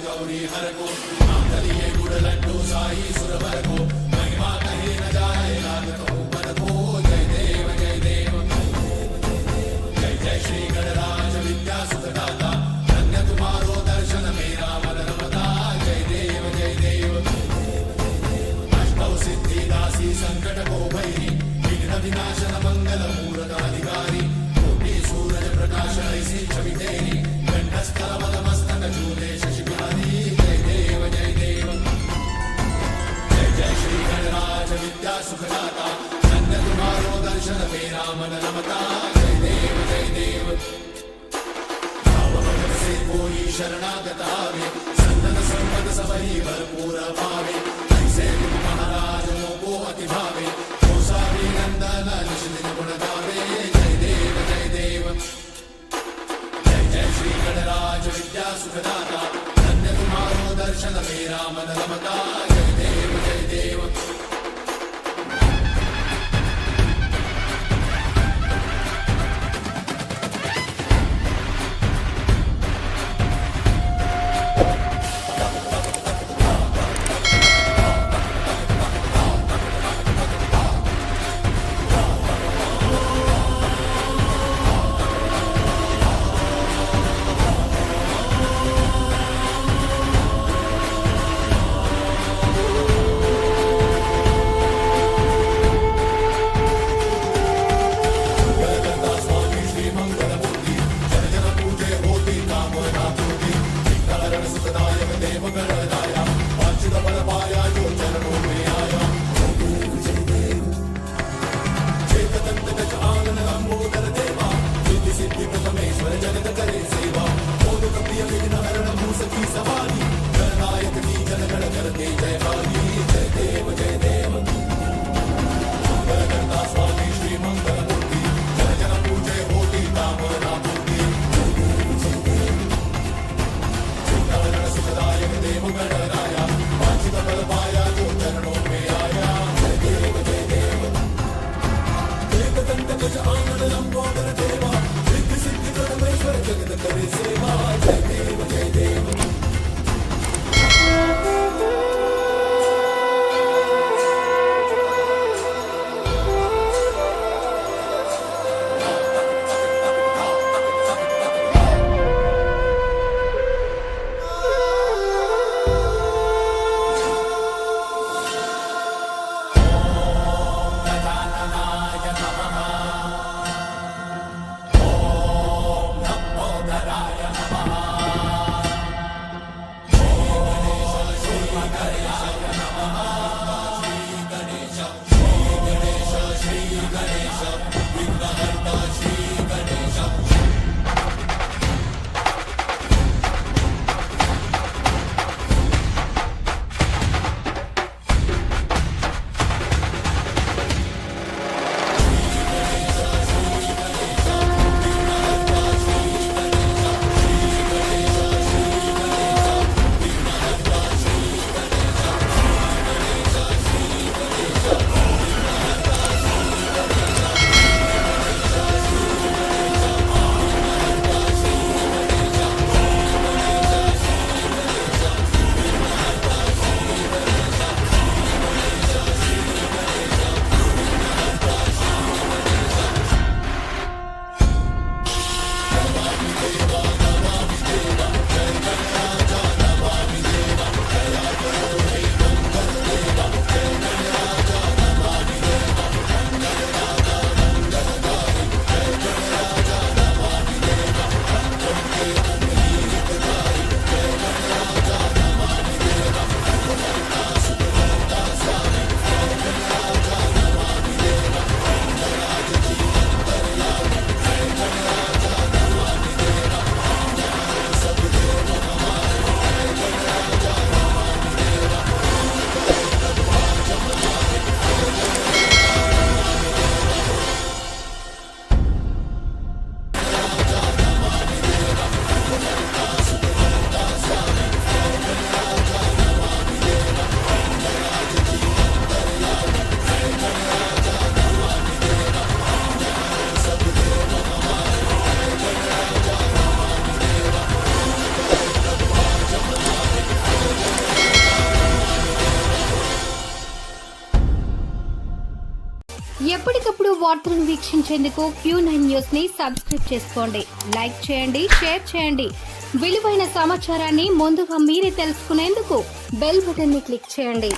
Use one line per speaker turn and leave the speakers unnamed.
गौरी हर को मांगलिये गुड़ लड्डू साई सुरवर को महिमा कहे न जाए लागत हो मन को जय देव जय देव जय जय श्री गणराज विद्या सुखदाता धन्य तुम्हारो दर्शन मेरा मन रमता जय देव जय देव अष्टौ सिद्धि दासी संकट को भैरी विघ्न विनाशन मंगल मूरत अधिकारी कोटि सूरज प्रकाश ऐसी छवि तेरी कंठस्थल मस्तक झूले शशि बिहारी जय देव जय देव जय जय श्री गणराज विद्या सुखदाता धन्य तुम्हारो दर्शन मेरा मन रमता जय देव जय देव भाव भगत से कोई शरणागत आवे संतन संपद सबरी भरपूर पावे ऐसे तुम महाराज को अति भावे गोसावी नंदन निश दिन गुण गावे जय देव जय देव जय जय श्री गणराज विद्या सुखदाता धन्य तुम्हारो दर्शन मेरा मन रमता जय देव जय देव
नमो धराय नमः। వార్తలను వీక్షించేందుకు Q9 న్యూస్ ని సబ్స్క్రైబ్ చేసుకోండి. లైక్ చేయండి, షేర్ చేయండి. విలువైన సమాచారాన్ని ముందుగా మీరే తెలుసుకునేందుకు బెల్ బటన్ ని క్లిక్ చేయండి.